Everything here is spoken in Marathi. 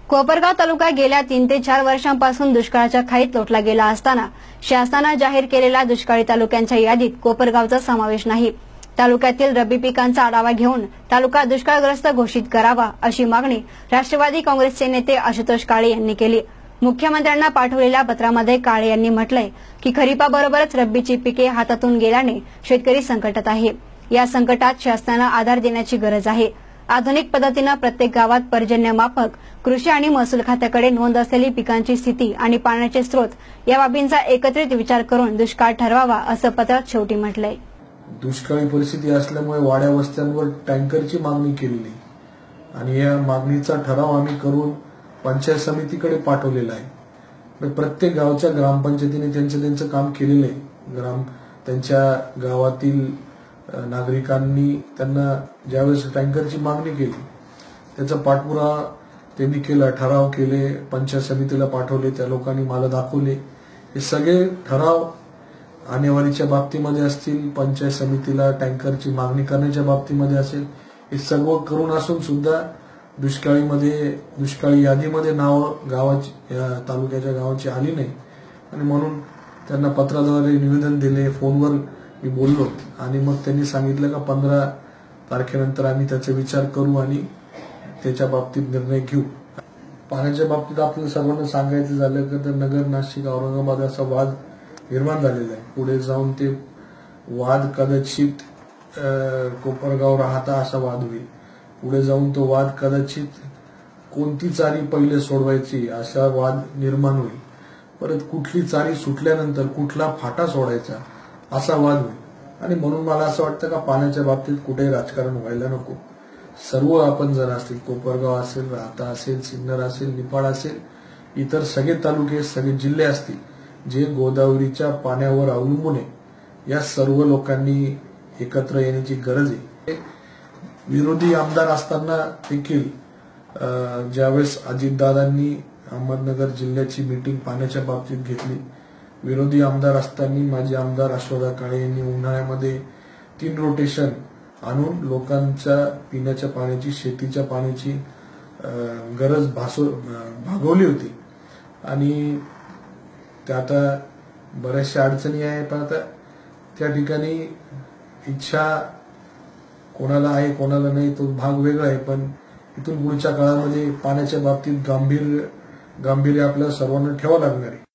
कोपरगाव तालुका गेल्या 3 ते 4 वर्षांपासून दुष्काळाच्या खाईत लोटला गेला असताना शासनाने जाहीर केलेल्या दुष्काळी तालुक्यांच्या यादीत कोपरगावचा समावेश नाही। तालुक्यातील रब्बी पिकांचा आढावा घेऊन तालुका दुष्काळग्रस्त घोषित करावा अशी मागणी राष्ट्रवादी काँग्रेसचे नेते आशुतोष काळे यांनी केली। मुख्यमंत्र्यांना पाठवलेल्या पत्रामध्ये काळे यांनी म्हटलंय की खरीपाबरोबरच रब्बीची पिके हातातून गेल्याने शेतकरी संकटात आहे। या संकटात शासनाने आधार देण्याची गरज आहे। आधुनिक पद्धतीने प्रत्येक गावात पर्जन्यमापक कृषी आणि महसूल खात्याकडे नोंद असलेली पिकांची स्थिती आणि पाण्याचे स्रोत या बाबींचा एकत्रित विचार करून दुष्काळ ठरवावा असं पत्रात शेवटी म्हटलंय। दुष्काळी परिस्थिती असल्यामुळे वाड्या वस्त्यांवर टँकरची मागणी केलेली आणि या मागणीचा ठराव आम्ही करून पंचायत समितीकडे पाठवलेला आहे। प्रत्येक गावच्या ग्रामपंचायतीने त्यांचं काम केलेलं आहे। त्यांच्या गावातील नागरिकांनी त्यांना ज्यावेळेस टँकरची मागणी केली त्याचा पाठपुरावा त्यांनी केला, ठराव केले, पंचायत समितीला पाठवले, त्या लोकांनी मला दाखवले। हे सगळे ठराव आणेवारीच्या बाबतीमध्ये असतील, पंचायत समितीला टँकरची मागणी करण्याच्या बाबतीमध्ये असेल, हे सर्व करून असून सुद्धा दुष्काळी यादीमध्ये नाव गावाची तालुक्याच्या गावाची आली नाही आणि म्हणून त्यांना पत्राद्वारे निवेदन दिले, फोनवर मी बोललो आणि मग त्यांनी सांगितलं का 15 तारखेनंतर आम्ही त्याचा विचार करू आणि त्याच्या बाबतीत निर्णय घेऊ। पाण्याच्या बाबतीत आपल्याला सर्वांना सांगायचं झालं तर नगर, नाशिक, औरंगाबाद असा वाद निर्माण झालेला आहे। पुढे जाऊन ते वाद कदाचित कोपरगाव राहता असा वाद होईल। पुढे जाऊन तो वाद कदाचित कोणती चारी पहिले सोडवायची असा वाद निर्माण होईल। परत कुठली चारी सुटल्यानंतर कुठला फाटा सोडायचा असा वाद होईल आणि म्हणून मला असं वाटतं का पाण्याच्या बाबतीत कुठेही राजकारण व्हायला नको। सर्व आपण जर असतील, कोपरगाव असेल, राहता असेल, सिन्नर असेल, निफाड असेल, इतर सगळे तालुके, सगळे जिल्हे असतील जे गोदावरीच्या पाण्यावर अवलंबून आहे, या सर्व लोकांनी एकत्र येण्याची गरज आहे। विरोधी आमदार असताना देखील ज्यावेळेस अजितदादांनी अहमदनगर जिल्ह्याची मीटिंग पाण्याच्या बाबतीत घेतली, विरोधी आमदार असताना माजी आमदार अशोकराव काळे यांनी उन्हाळ्यामध्ये 3 रोटेशन आणून लोकांच्या पिण्याच्या पाण्याची, शेतीच्या पाण्याची गरज भागवली होती आणि त्या आता बऱ्याचशा अडचणी आहे, पण आता त्या ठिकाणी इच्छा कोणाला आहे कोणाला नाही तो भाग वेगळा आहे। पण इथून पुढच्या काळामध्ये पाण्याच्या बाबतीत गांभीर्य आपल्याला सर्वांना ठेवावं लागणार आहे।